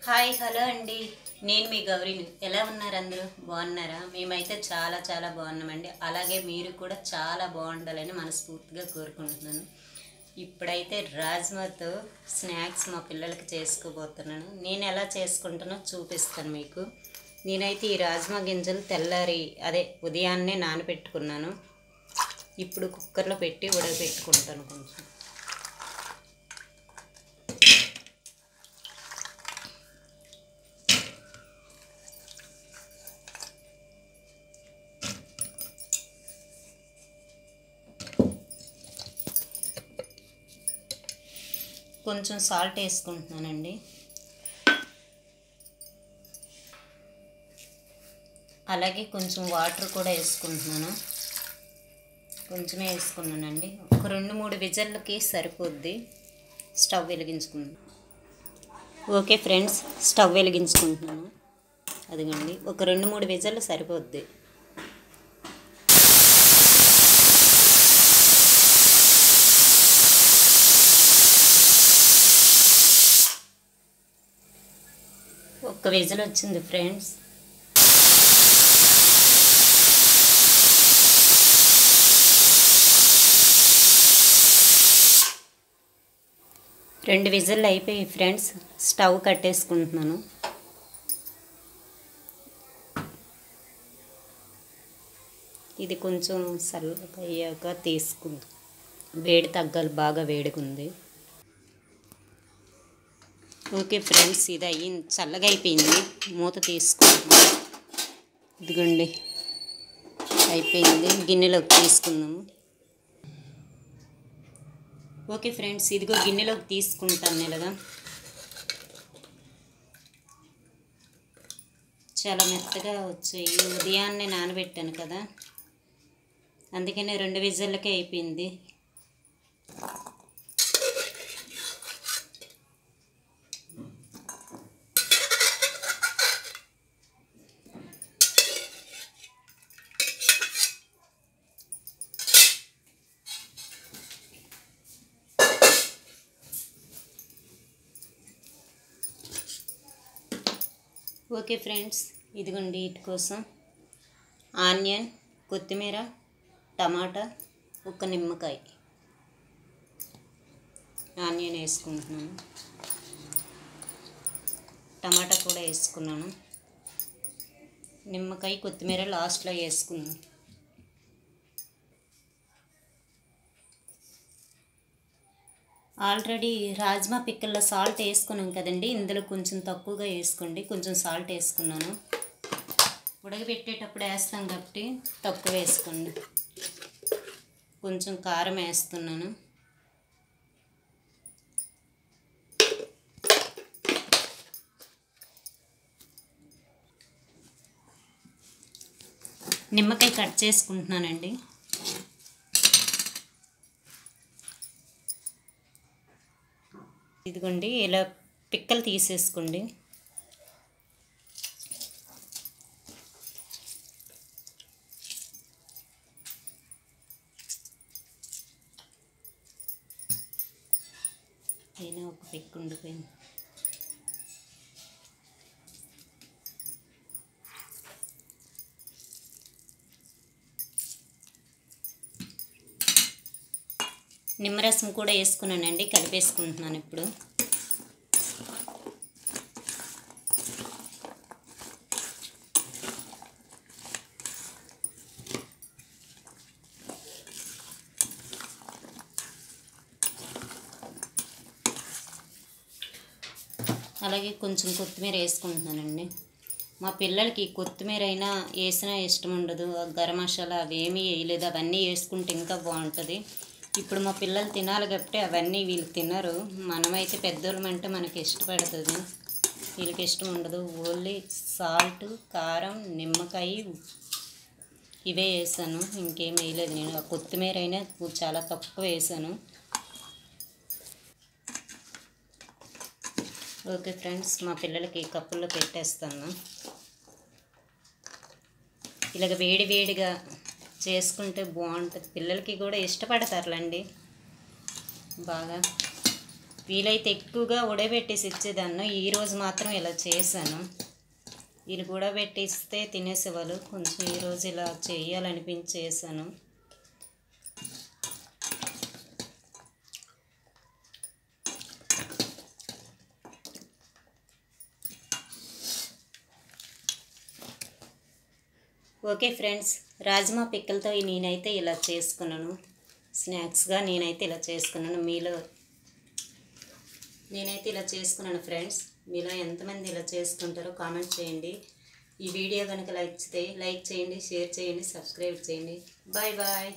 Hi hello అండి. నేను మీ గౌరీని. ఎలా ఉన్నారు అందరూ? బాగున్నారా? మేమైతే చాలా చాలా బాగున్నామండి. అలాగే మీరు కూడా చాలా బాగుండాలని మనస్ఫూర్తిగా కోరుకుంటున్నాను. ఇప్పుడైతే రాజ్మాతో స్నాక్స్ మా పిల్లలకి చేసుకోబోతున్నాను. నేను ఎలా చేసుకుంటానో చూపిస్తాను మీకు. నేనైతే ఈ రాజ్మా గింజలు తెల్లారి ఉదయాన్నే నానబెట్టుకున్నాను. ఇప్పుడు కుక్కర్లో పెట్టి ఉడకబెట్టుకుంటాను కొంచెం. కొంచెం సాల్ట్ వేసుకుంటున్నానండి. అలాగే కొంచెం వాటర్ కూడా వేసుకుంటున్నాను. కొంచెమే వేసుకున్నానండి. ఒక 2-3 విజిల్కి సరిపోద్ది. స్టవ్ వెలిగించుకుందాం. ఓకే ఫ్రెండ్స్, స్టవ్ వెలిగించుకుంటున్నాను. అదిగండి, ఒక 2-3 విజిల్లు సరిపోద్ది. ఒక్క విజిల్ వచ్చింది ఫ్రెండ్స్. రెండు విజిల్లు అయిపోయి ఫ్రెండ్స్, స్టవ్ కట్టేసుకుంటున్నాను. ఇది కొంచెం చల్లగా అయ్యాక తీసుకుందాం. వేడి తగ్గాలి, బాగా వేడిగుంది. ఓకే ఫ్రెండ్స్, ఇది అయ్యింది, చల్లగా అయిపోయింది. మూత తీసుకుంటున్నాము. ఇదిగోండి, అయిపోయింది. గిన్నెలోకి తీసుకుందాము. ఓకే ఫ్రెండ్స్, ఇదిగో గిన్నెలోకి తీసుకుంటాను. ఇలాగా చాలా మెత్తగా వచ్చాయి. ఉదయాన్నే నానబెట్టాను కదా, అందుకనే 2 విజిల్లకే అయిపోయింది. ఓకే ఫ్రెండ్స్, ఇదిగోండి వీటి కోసం ఆనియన్, కొత్తిమీర, టమాటా, ఒక నిమ్మకాయ. ఆనియన్ వేసుకుంటున్నాను, టమాటా కూడా వేసుకున్నాను. నిమ్మకాయ, కొత్తిమీర లాస్ట్లో వేసుకున్నాను. ఆల్రెడీ రాజ్మా పిక్కల్లో సాల్ట్ వేసుకున్నాం కదండి, ఇందులో కొంచెం తక్కువగా వేసుకోండి. కొంచెం సాల్ట్ వేసుకున్నాను. ఉడకబెట్టేటప్పుడు వేస్తాం కాబట్టి తక్కువ వేసుకోండి. కొంచెం కారం వేస్తున్నాను. నిమ్మకాయ కట్ చేసుకుంటున్నానండి. ఇదిగోండి, ఇలా పిక్కలు తీసేసుకోండి. అయినా ఒక పిక్ ఉండిపోయింది. నిమ్మరసం కూడా వేసుకున్నానండి, కలిపేసుకుంటున్నాను ఇప్పుడు. అలాగే కొంచెం కొత్తిమీర వేసుకుంటున్నానండి. మా పిల్లలకి కొత్తిమీర అయినా వేసినా ఇష్టం ఉండదు. గరం మసాలా అవేమీ వేయలేదు, అవన్నీ వేసుకుంటే ఇంకా బాగుంటుంది. ఇప్పుడు మా పిల్లలు తినాలి కాబట్టి అవన్నీ వీళ్ళు తినరు. మనమైతే పెద్దోళ్ళమంటే మనకి ఇష్టపడుతుంది, వీళ్ళకి ఇష్టం ఉండదు. ఓన్లీ సాల్ట్, కారం, నిమ్మకాయ ఇవే వేసాను, ఇంకేం వేయలేదు. నేను కొత్తిమీర అయినా చాలా తక్కువ వేసాను. ఓకే ఫ్రెండ్స్, మా పిల్లలకి కప్పుల్లో పెట్టేస్తాను. ఇలాగ వేడి వేడిగా చేసుకుంటే బాగుంటుంది. పిల్లలకి కూడా ఇష్టపడతారులేండి బాగా. వీలైతే ఎక్కువగా ఉడబెట్టేసి ఇచ్చేదాన్ని, ఈరోజు మాత్రం ఇలా చేశాను. వీళ్ళు కూడా పెట్టిస్తే తినేసేవాళ్ళు, కొంచెం ఈరోజు ఇలా చేయాలనిపించేసాను. ఓకే ఫ్రెండ్స్, రాజ్మా పిక్కలతో నేనైతే ఇలా చేసుకున్నాను. స్నాక్స్గా నేనైతే ఇలా చేసుకున్నాను. నేనైతే ఇలా చేసుకున్నాను ఫ్రెండ్స్. మీలో ఎంతమంది ఇలా చేసుకుంటారో కామెంట్ చేయండి. ఈ వీడియో కనుక నచ్చితే లైక్ చేయండి, షేర్ చేయండి, సబ్స్క్రైబ్ చేయండి. Bye bye.